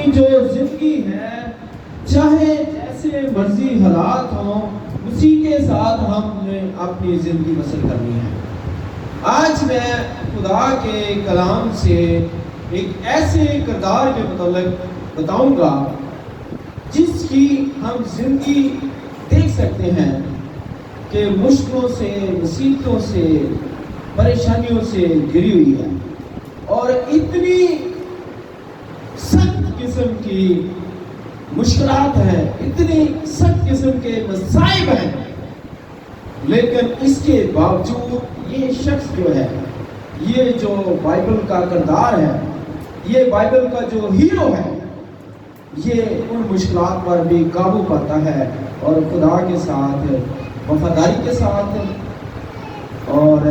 اپنی جو زندگی ہے چاہے جیسے مرضی حالات ہوں اسی کے ساتھ ہم نے اپنی زندگی بسر کرنی ہے۔ آج میں خدا کے کلام سے ایک ایسے کردار کے متعلق بتاؤں گا جس کی ہم زندگی دیکھ سکتے ہیں کہ مشکلوں سے، مصیبتوں سے، پریشانیوں سے گھری ہوئی ہے اور اتنی سخت قسم کی مشکلات ہیں، اتنی سخت قسم کے مصائب ہیں، لیکن اس کے باوجود یہ شخص جو ہے، یہ جو بائبل کا کردار ہے، یہ بائبل کا جو ہیرو ہے، یہ ان مشکلات پر بھی قابو پاتا ہے اور خدا کے ساتھ وفاداری کے ساتھ اور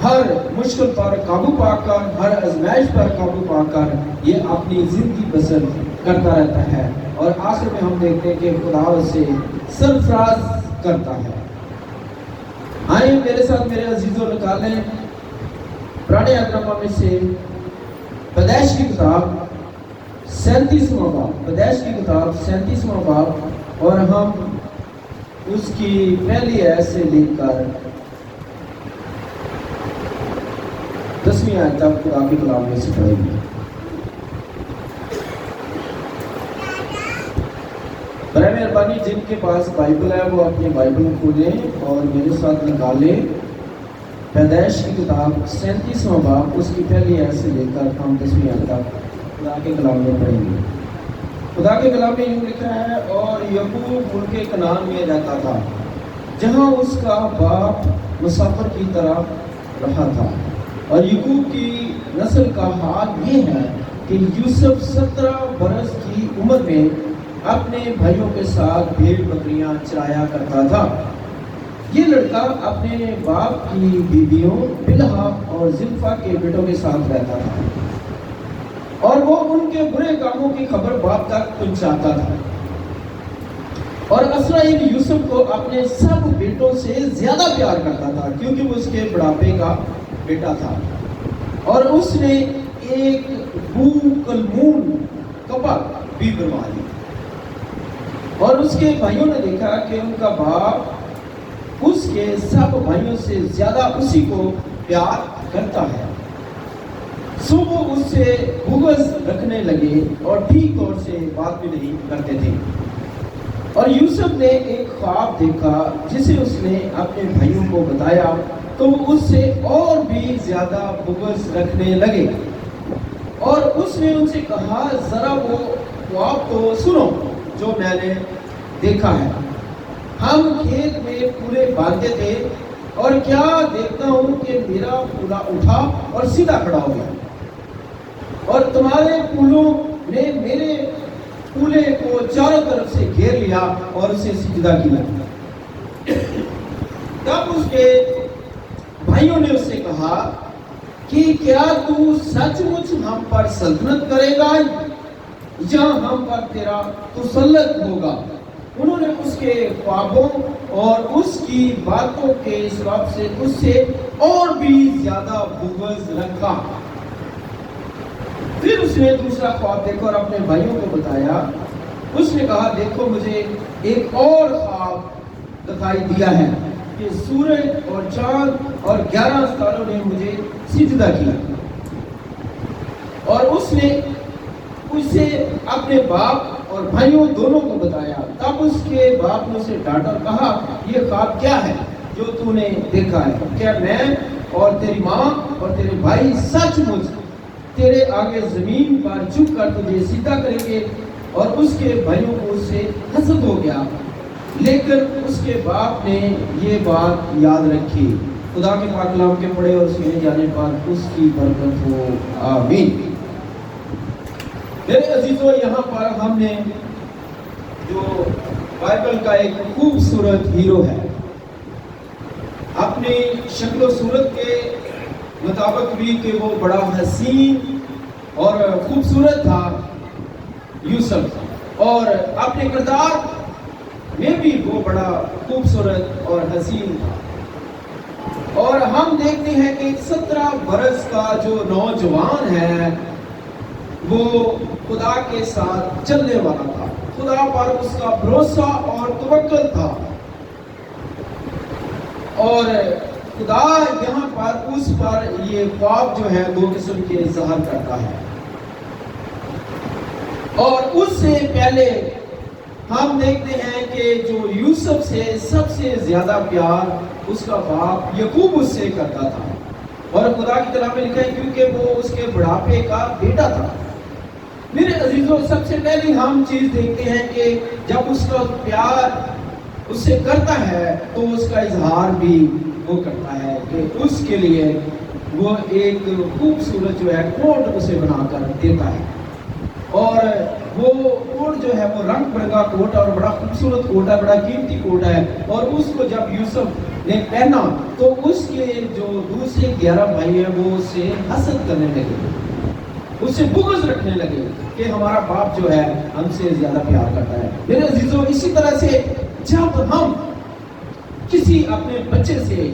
ہر مشکل پر قابو پا کر، ہر آزمائش پر قابو پا کر یہ اپنی زندگی بسر کرتا رہتا ہے اور آخر میں ہم دیکھتے ہیں کہ خدا اسے سرفراز کرتا ہے۔ آئیں میرے ساتھ میرے عزیزوں نکالیں پرانے عہد نامہ میں سے پیدائش کی کتاب 37واں باب، پیدائش کی کتاب 37واں باب، اور ہم اس کی پہلی آیت سے لے کر 10ویں آیت تک خدا کے کلام میں سے پڑھیں گے۔ برائے مہربانی جن کے پاس بائبل ہے وہ اپنی بائبل کھولیں اور میرے ساتھ نکالیں پیدائش کی کتاب 37واں باب، اس کی پہلی آیت سے لے کر ہم 10ویں آیت تک خدا کے کلام میں پڑھیں گے۔ خدا کے کلام میں یوں لکھا ہے، اور یعقوب ملک کنعان میں رہتا تھا جہاں اس کا باپ مسافر کی طرح رہا تھا، اور یعقوب کی نسل کا حال یہ ہے کہ یوسف 17 برس کی عمر میں اپنے بھائیوں کے ساتھ بھیڑ بکریاں چرایا کرتا تھا۔ یہ لڑکا اپنے باپ کی بیویوں بلہا اور زلفا کے بیٹوں کے ساتھ رہتا تھا اور وہ ان کے برے کاموں کی خبر باپ تک پہنچاتا تھا، اور اسرائیل یوسف کو اپنے سب بیٹوں سے زیادہ پیار کرتا تھا کیونکہ وہ اس کے بڑھاپے کا بیٹا تھا، اور اس نے ایک بو کلمون کپا بھی بنوا لی، اور اس کے بھائیوں نے دیکھا کہ ان کا باپ اس کے سب بھائیوں سے زیادہ اسی کو پیار کرتا ہے، سو وہ اس سے بغض رکھنے لگے اور ٹھیک طور سے بات بھی نہیں کرتے تھے۔ اور یوسف نے ایک خواب دیکھا جسے اس نے اپنے بھائیوں کو بتایا تو وہ اس سے اور بھی زیادہ بغض رکھنے لگے، اور اس نے ان سے کہا ذرا وہ خواب تو سنو جو میں نے دیکھا ہے۔ ہم کھیت میں پورے باندھے تھے اور کیا دیکھتا ہوں کہ میرا پولا اٹھا اور سیدھا کھڑا ہو گیا، اور تمہارے پولوں نے میرے پولے کو چاروں طرف سے گھیر لیا اور اسے سجدہ کیا۔ تب اس کے بھائیوں نے اس سے کہا کہ کیا تو سچ مچ ہم پر سلطنت کرے گا یا ہم پر تیرا تسلط ہوگا؟ انہوں نے اس کے خوابوں اور اس کی باتوں کے سبب سے اس سے اور بھی زیادہ بغض رکھا۔ پھر اس نے دوسرا خواب دیکھا اور اپنے بھائیوں کو بتایا۔ اس نے کہا دیکھو مجھے ایک اور خواب دکھائی دیا ہے کہ سورج اور چاند اور 11 ستاروں نے مجھے سجدہ کیا، اور اس نے اسے اپنے باپ اور بھائیوں دونوں کو بتایا۔ تب اس کے باپ نے اسے ڈانٹا اور کہا یہ خواب کیا ہے جو تو نے دیکھا ہے؟ کیا میں اور تیری ماں اور تیرے بھائی سچ مچ تیرے آگے زمین پر جھک کر تجھے سیدھا کریں گے؟ اور اس کے بھائیوں کو اس سے حسد ہو گیا، لیکن اس کے باپ نے یہ بات یاد رکھی۔ خدا کے پاک کلام کے پڑھے اور سنے جانے پر اس کی برکت ہو، آمین۔ میرے عزیزوں، یہاں پر ہم نے جو بائبل کا ایک خوبصورت ہیرو ہے، اپنی شکل و صورت کے مطابق بھی کہ وہ بڑا حسین اور خوبصورت تھا یوسف، اور اپنے کردار میں بھی وہ بڑا خوبصورت اور حسین تھا، اور ہم دیکھتے ہیں کہ 17 برس کا جو نوجوان ہے وہ خدا کے ساتھ چلنے والا تھا، خدا پر اس کا بھروسہ اور توکل تھا، اور خدا یہاں پر اس پر یہ خواب جو ہے دو قسم کے ظاہر کرتا ہے۔ اور اس سے پہلے ہم دیکھتے ہیں کہ جو یوسف سے سب سے زیادہ پیار اس کا باپ یعقوب اس سے کرتا تھا، اور خدا کی کلام میں لکھا ہے کیونکہ وہ اس کے بڑھاپے کا بیٹا تھا۔ میرے عزیزوں، سب سے پہلی ہم چیز دیکھتے ہیں کہ جب اس کا پیار اس سے کرتا ہے تو اس کا اظہار بھی وہ کرتا ہے کہ اس کے لیے وہ ایک خوبصورت جو ہے کوٹ اسے بنا کر دیتا ہے، اور وہ کوٹ جو ہے وہ رنگ برنگا کوٹ اور بڑا خوبصورت کوٹ ہے، بڑا قیمتی کوٹ ہے، اور اس کو جب یوسف نے پہنا تو اس کے جو دوسرے 11 بھائی ہیں وہ اس سے حسد کرنے لگے، اس سے بغض رکھنے لگے کہ ہمارا باپ جو ہے ہم سے زیادہ پیار کرتا ہے۔ میرے عزیزوں، اسی طرح سے جب ہم کسی اپنے بچے سے،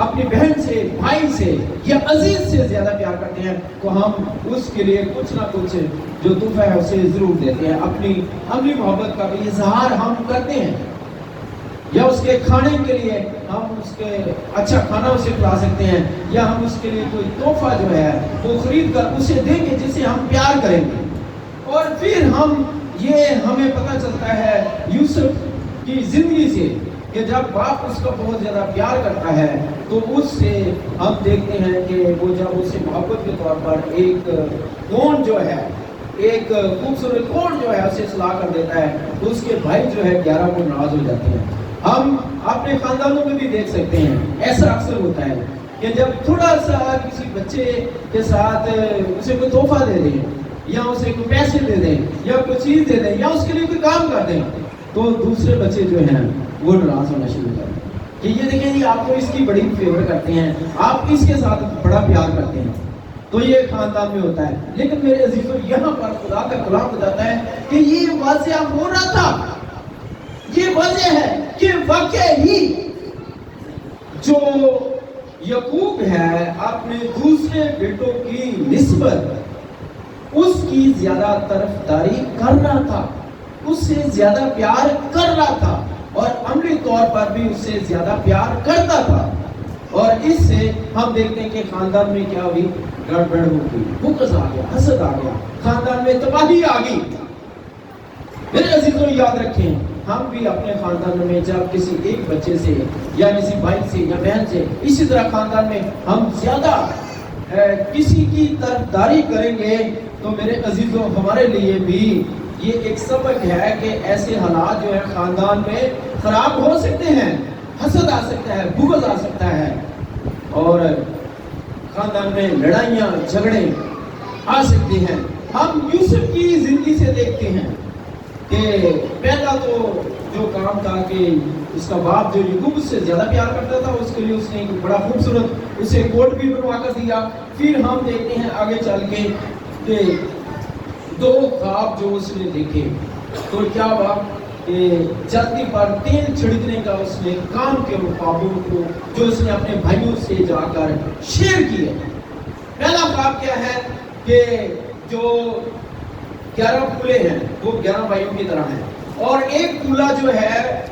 اپنی بہن سے، بھائی سے یا عزیز سے زیادہ پیار کرتے ہیں تو ہم اس کے لیے کچھ نہ کچھ جو تحفہ ہے اسے ضرور دیتے ہیں، اپنی عملی محبت کا بھی اظہار ہم کرتے ہیں، یا اس کے کھانے کے لیے ہم اس کے اچھا کھانا اسے کھلا سکتے ہیں، یا ہم اس کے لیے کوئی تحفہ جو ہے وہ خرید کر اسے دیں گے جسے ہم پیار کریں گے۔ اور پھر ہمیں پتہ چلتا ہے یوسف کی زندگی سے کہ جب باپ اس کا بہت زیادہ پیار کرتا ہے تو اس سے ہم دیکھتے ہیں کہ وہ جب اسے محبت کے طور پر ایک کون جو ہے، ایک خوبصورت کون جو ہے اسے صلاح کر دیتا ہے تو اس کے بھائی جو ہے 11 کو ناراض ہو جاتے ہیں۔ ہم اپنے خاندانوں میں بھی دیکھ سکتے ہیں، ایسا اکثر ہوتا ہے کہ جب تھوڑا سا کسی بچے کے ساتھ اسے کوئی تحفہ دے دیں، یا اسے کوئی پیسے دے دیں، یا کوئی چیز دے دیں، یا اس کے لیے کوئی کام کر دیں تو دوسرے بچے جو ہیں وہ ناراض ہونا شروع کر دیں کہ یہ دیکھیں جی آپ تو اس کی بڑی فیور کرتے ہیں، آپ اس کے ساتھ بڑا پیار کرتے ہیں، تو یہ خاندان میں ہوتا ہے۔ لیکن میرے عزیزوں، یہاں پر خدا کا کلام بتاتا ہے کہ یہ واضح ہو رہا تھا، یہ واضح ہے کہ واقع ہی جو یعقوب ہے اپنے دوسرے بیٹوں کی نسبت اس کی زیادہ طرفداری کر رہا تھا، اس سے زیادہ پیار کر رہا تھا، اور عملی طور پر بھی اس سے زیادہ پیار کرتا تھا، اور اس سے ہم دیکھتے ہیں کہ خاندان میں کیا ہوئی، گڑبڑ ہو گئی، بغض آ گیا، حسد آ گیا، خاندان میں تباہی آ گئی۔ میرے عزیزوں، یاد رکھیں، ہم بھی اپنے خاندان میں جب کسی ایک بچے سے یا کسی بھائی سے یا بہن سے اسی طرح خاندان میں ہم زیادہ کسی کی طرفداری کریں گے تو میرے عزیزوں ہمارے لیے بھی یہ ایک سبق ہے کہ ایسے حالات جو ہے خاندان میں خراب ہو سکتے ہیں، حسد آ سکتا ہے، بغض آ سکتا ہے، اور خاندان میں لڑائیاں جھگڑے آ سکتے ہیں۔ ہم یوسف کی زندگی سے دیکھتے ہیں کہ پہلا تو جو کام تھا کہ اس کا باپ جو یعقوب سے زیادہ پیار کرتا تھا اس کے لیے اس نے ایک بڑا خوبصورت اسے کوٹ بھی بنوا کر دیا۔ پھر ہم دیکھتے ہیں آگے چل کے کہ 2 خواب جو اس نے دیکھے تو کیا ہوا کہ جلدی پر تیل چھڑکنے کا اس نے کام کے خوابوں کو جو اس نے اپنے بھائیوں سے جا کر شیئر کیے۔ پہلا خواب کیا ہے کہ جو 11 پھولے ہیں وہ 11 بھائیوں کی طرح ہیں، اور ایک پھولا جو ہے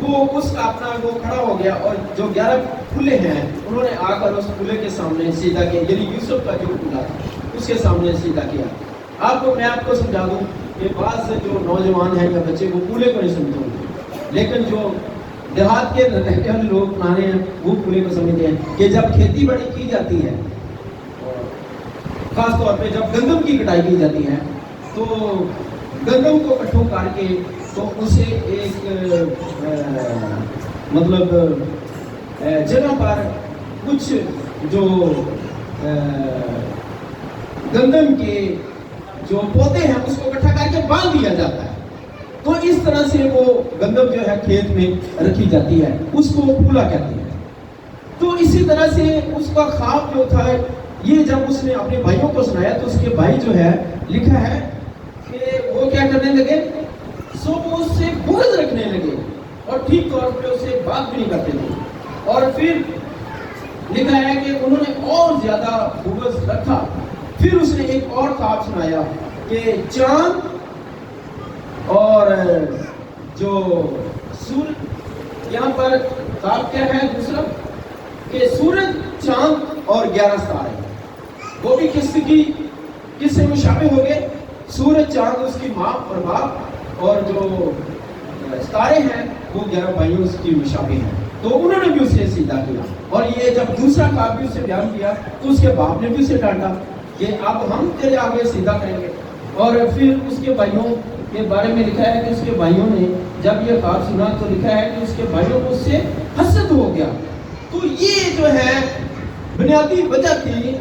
وہ اس کا اپنا وہ کھڑا ہو گیا، اور جو 11 پھولے ہیں انہوں نے آ کر اس پھولے کے سامنے سجدہ کیا، یعنی یوسف کا جو پھولا تھا اس کے سامنے سجدہ کیا۔ میں آپ کو سمجھا دوں کہ بعض جو نوجوان ہیں یا بچے وہ پھولے کو نہیں سمجھتے ہوں، لیکن جو دیہات کے رہنے والے لوگ پرانے ہیں وہ پھولے کو سمجھتے ہیں کہ جب کھیتی باڑی کی جاتی ہے، خاص طور پہ جب گندم کی کٹائی کی جاتی ہے تو گندم کو اکٹھوں کر کے تو اسے ایک مطلب جگہ پر کچھ جو گندم کے جو پودے ہیں اس کو اکٹھا کر کے باندھ دیا جاتا ہے، تو اس طرح سے وہ گندم جو ہے کھیت میں رکھی جاتی ہے، اس کو پھولا کہتے ہیں۔ تو اسی طرح سے اس کا خواب جو تھا یہ جب اس نے اپنے بھائیوں کو سنایا تو اس کے بھائی جو ہے لکھا ہے کہ وہ کیا کرنے لگے، وہ اس سے بغض رکھنے لگے اور ٹھیک طور پہ اسے بات بھی نہیں کرتے تھے، اور پھر لکھا ہے کہ انہوں نے اور زیادہ بغض رکھا۔ پھر اس نے ایک اور خواب سنایا کہ چاند اور جو سورج، یہاں پر خواب کیا ہے دوسرا کہ سورج، چاند اور 11 ستارے، وہ بھی کس سے مشابہ ہو گئے؟ سورج، چاند اس کی ماں اور باپ، اور جو ستارے ہیں وہ 11 بھائیوں اس کی مشابہ ہیں۔ تو انہوں نے بھی اسے سیدھا کیا، اور یہ جب دوسرا خواب بھی اسے بیان کیا تو اس کے باپ نے بھی اسے ڈانٹا کہ اب ہم تیرے آگے سیدھا کریں گے۔ اور پھر اس کے بھائیوں کے بارے میں لکھا ہے کہ اس کے بھائیوں نے جب یہ خواب سنا تو لکھا ہے کہ اس کے بھائیوں کو اس سے حسد ہو گیا۔ تو یہ جو ہے بنیادی وجہ تھی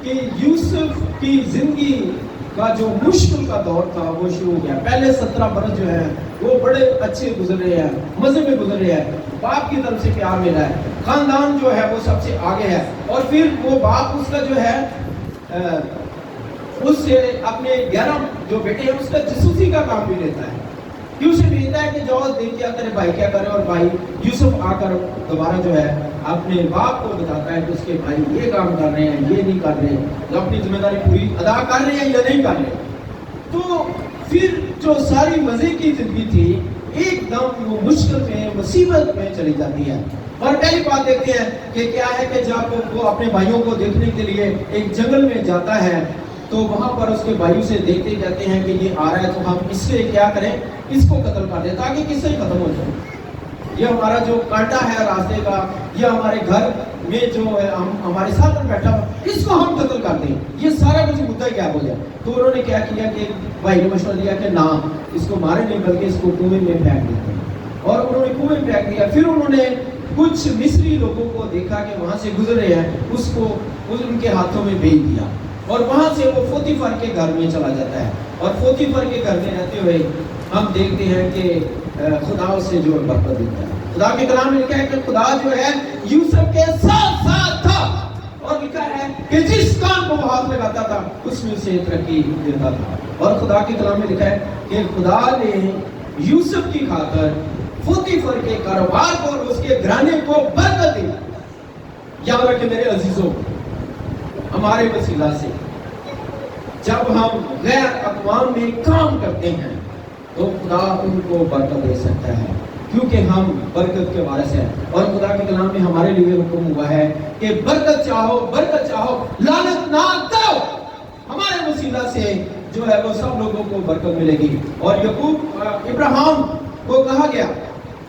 کہ یوسف کی زندگی کا جو مشکل کا دور تھا وہ شروع ہو گیا۔ پہلے 17 برس جو ہیں وہ بڑے اچھے گزر رہے ہیں، مزے میں گزر رہے ہیں، باپ کی طرف سے پیار ملا ہے، خاندان جو ہے وہ سب سے آگے ہے، اور پھر وہ باپ اس کا جو ہے اس سے اپنے 11 جو بیٹے ہیں اس کا جاسوسی کا کام بھی لیتا ہے، کہ اسے بھیجتا ہے کہ جاؤ دیکھ کیا کرے بھائی کیا کرے، اور بھائی یوسف آ کر دوبارہ جو ہے اپنے باپ کو بتاتا ہے کہ اس کے بھائی یہ کام کر رہے ہیں، یہ نہیں کر رہے، جو اپنی ذمہ داری پوری ادا کر رہے ہیں یا نہیں کر رہے۔ تو پھر جو ساری مزے کی زندگی تھی ایک دم وہ مشکل میں، مصیبت میں چلی جاتی ہے۔ اور پہلی بات دیکھتے ہیں کہ کیا ہے کہ جب وہ اپنے بھائیوں کو دیکھنے کے لیے ایک جنگل میں جاتا ہے تو وہاں پر اس کے بھائیوں سے دیکھتے جاتے ہیں کہ یہ آ رہا ہے تو ہم اس سے کیا کریں، اس کو قتل کر دیں تاکہ کس سے ختم ہو جائے۔ یہ ہمارا جو کانٹا ہے راستے کا، یہ ہمارے گھر میں جو ہے ہمارے ساتھ میں بیٹھا ہوا، اس کو ہم قتل کر دیں، یہ سارا کچھ مدعا کیا ہو جائے۔ تو انہوں نے کیا کیا کہ بھائی نے مشورہ دیا کہ نہ، اس کو مارے نہیں بلکہ اس کو کنویں میں پھینک دیتے ہیں، اور انہوں نے کنویں میں پھینک دیا۔ پھر انہوں نے کچھ مصری لوگوں کو دیکھا کہ وہاں سے گزر رہے ہیں، اس کو ان کے ہاتھوں میں بھیج دیا، اور وہاں سے وہ پوتیفر کے گھر میں چلا جاتا ہے، اور پوتیفر کے گھر میں رہتے ہوئے ہم دیکھتے ہیں کہ خدا اسے جو برکت دیتا ہے۔ خدا کے کلام میں لکھا ہے کہ خدا جو ہے یوسف کے ساتھ ساتھ تھا، اور لکھا ہے کہ جس کام کو وہ ہاتھ لگاتا تھا اس میں اسے ترقی دیتا تھا۔ اور خدا کے کلام میں لکھا ہے کہ خدا نے یوسف کی خاطر پوتیفر کے کاروبار کو اور اس کے گھرانے کو برکت دی۔ یاد رکھیں میرے عزیزوں، ہمارے وسیلہ سے جب ہم غیر اقوام میں کام کرتے ہیں تو خدا ان کو برکت دے سکتا ہے، کیونکہ ہم برکت کے وارث ہیں۔ اور خدا کے کلام میں ہمارے لیے حکم ہوا ہے کہ برکت چاہو لعنت نہ کرو۔ ہمارے وسیلہ سے جو ہے وہ سب لوگوں کو برکت ملے گی۔ اور یعقوب ابراہیم کو کہا گیا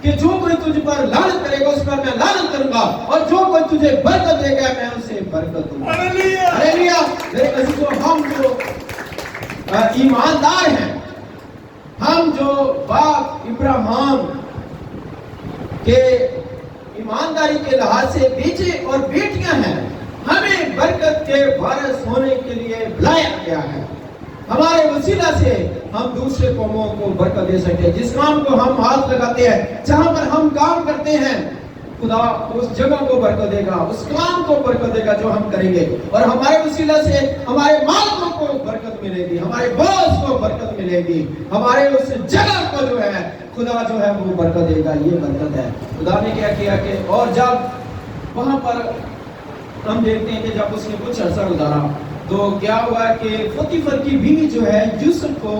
کہ جو کوئی تجھ پر لعنت کرے گا اس پر میں لعنت کروں گا، اور جو کوئی تجھے برکت دے گا میں اسے برکت دوں گا۔ ہلیلویا۔ میرے عزیزو، ہم جو ایماندار ہیں، ہم جو باپ ابراہیم کے ایمانداری کے لحاظ سے بیٹے اور بیٹیاں ہیں، ہمیں برکت کے وارث ہونے کے لیے بلایا گیا ہے۔ ہمارے وسیلہ سے ہم دوسرے قوموں کو برکت دے سکتے ہیں۔ جس کام کو ہم ہاتھ لگاتے ہیں، جہاں پر ہم کام کرتے ہیں، خدا اس جگہ کو برکت دے گا، اس کام کو برکت دے گا جو ہم کریں گے، اور ہمارے وسیلہ سے ہمارے مالکوں کو برکت ملے گی، ہمارے باس کو برکت ملے گی، ہمارے اس جگہ کو جو ہے خدا جو ہے وہ برکت دے گا۔ یہ برکت ہے۔ خدا نے کیا کیا کہ اور جب وہاں پر ہم دیکھتے ہیں کہ جب اس نے کچھ عرصہ گزارا تو کیا ہوا کہ پوتیفر کی بیوی جو ہے یوسف کو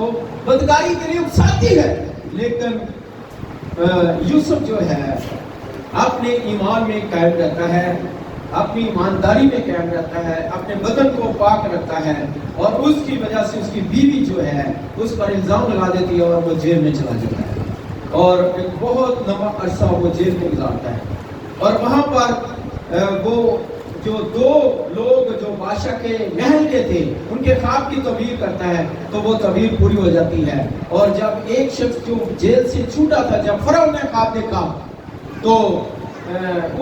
بدکاری کے لیے اکساتی ہے، لیکن یوسف جو ہے اپنے ایمان میں قائم رہتا ہے، اپنی ایمانداری میں قائم رہتا ہے، اپنے بدن کو پاک رکھتا ہے، اور اس کی وجہ سے اس کی بیوی جو ہے اس پر الزام لگا دیتی ہے اور وہ جیل میں چلا جاتا ہے، اور ایک بہت لمبا عرصہ وہ جیل میں گزارتا ہے۔ اور وہاں پر وہ جو دو لوگ جو بادشاہ کے محل کے تھے ان کے خواب کی تعبیر کرتا ہے تو وہ تعبیر پوری ہو جاتی ہے۔ اور جب ایک شخص جو جیل سے چھوٹا تھا، جب فرعون نے خواب دیکھا تو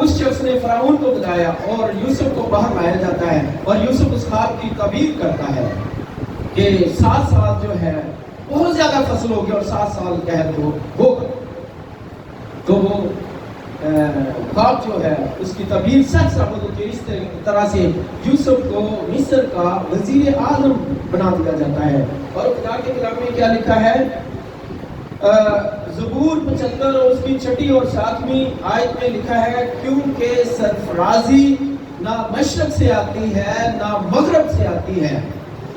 اس شخص نے فرعون کو بتایا اور یوسف کو باہر لایا جاتا ہے، اور یوسف اس خواب کی تعبیر کرتا ہے کہ 7 سال جو ہے بہت زیادہ فصل ہوگی اور 7 سال قحط ہوگا۔ تو وہ خواب جو ہے اس کی تعبیر سچ ثابت ہوتی ہے۔ اس طرح سے یوسف کو مصر کا وزیر اعظم بنا دیا جاتا ہے۔ اور خدا کے کلام میں کیا لکھا ہے؟ زبور 75 اور اس کی 6 اور 7 آیت میں لکھا ہے، کیونکہ سرفرازی نہ مشرق سے آتی ہے نہ مغرب سے آتی ہے،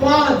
5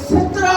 17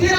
13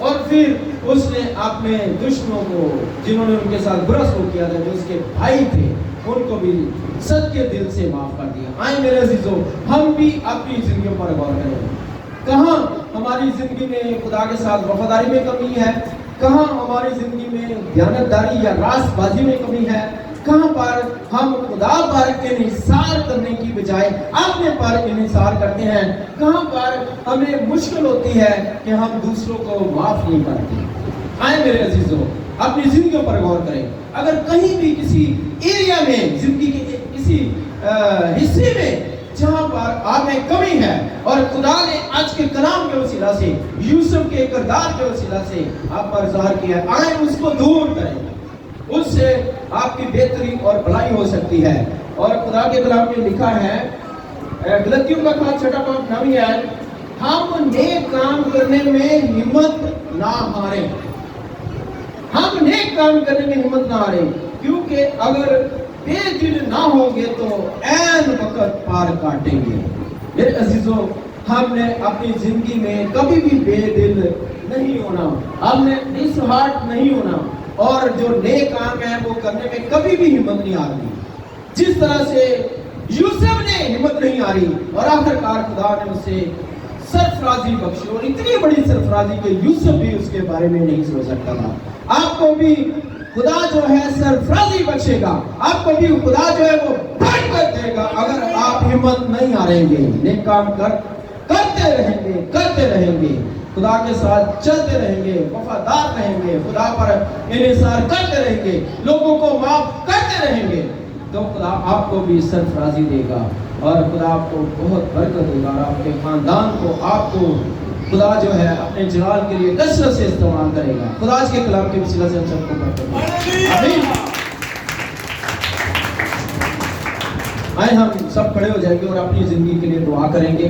اور پھر اس نے اپنے دشمنوں کو جنہوں نے ان کے ساتھ برا سلوک کیا تھا جو اس کے بھائی تھے ان کو بھی صدقے دل سے معاف کر دیا۔ آئیں میرے عزیزو ہم بھی اپنی زندگیوں پر غور کریں، کہاں ہماری زندگی میں خدا کے ساتھ وفاداری میں کمی ہے، کہاں ہماری زندگی میں دیانتداری یا راست بازی میں کمی ہے، کہاں پر ہم خدا پر انحصار کرنے کی بجائے اپنے پر انحصار کرتے ہیں، کہاں پر ہمیں مشکل ہوتی ہے کہ ہم دوسروں کو معاف نہیں کرتے۔ آئیں میرے عزیزو اپنی زندگیوں پر غور کریں، اگر کہیں بھی کسی ایریا میں زندگی کے کسی حصے میں جہاں پر آپ میں کمی ہے اور خدا نے آج کے کلام کے وسیلہ سے یوسف کے کردار کے وسیلہ سے آپ پر ظاہر کیا ہے، آئیں اس کو دور کریں، اس سے آپ کی بہتری اور بھلائی ہو سکتی ہے۔ اور خدا کے کلام میں لکھا ہے غلطیوں کا خط 6:9 ہے، ہم نیک کام کرنے میں ہمت نہ ہاریں، ہم نیک کام کرنے میں ہمت نہ ہاریں، کیونکہ اگر بے دل نہ ہوں گے تو عین وقت پار کاٹیں گے۔ میرے عزیزو ہم نے اپنی زندگی میں کبھی بھی بے دل نہیں ہونا، ہم نے نسہارٹ نہیں ہونا، اور جو نیک کام ہے وہ کرنے میں کبھی بھی ہمت نہیں ہارنی۔ جس طرح سے یوسف نے ہمت نہیں ہاری اور آخرکار خدا نے اسے سرفرازی بخشی، اور اتنی بڑی سرفرازی کہ یوسف بھی اس کے بارے میں نہیں سوچ سکتا تھا۔ آپ کو بھی خدا جو ہے سرفرازی بخشے گا، آپ کو بھی خدا جو ہے وہ بڑھ کر دے گا اگر آپ ہمت نہیں ہاریں گے، نیک کام کرتے رہیں گے، خدا کے ساتھ چلتے رہیں گے، وفادار رہیں گے، خدا پر انحصار کرتے رہیں گے، لوگوں کو معاف کرتے رہیں گے، تو خدا آپ کو بھی سرفرازی دے گا اور خدا آپ کو بہت برکت دے گا، اور آپ کے خاندان کو آپ کو خدا جو ہے اپنے جلال کے لیے کثرت سے استعمال کرے گا۔ خدا آج کے کلام کے وسیلہ سے ہم سب کو برکت دے۔ آمین۔ آئیں ہم سب کھڑے ہو جائیں گے اور اپنی زندگی کے لیے دعا کریں گے۔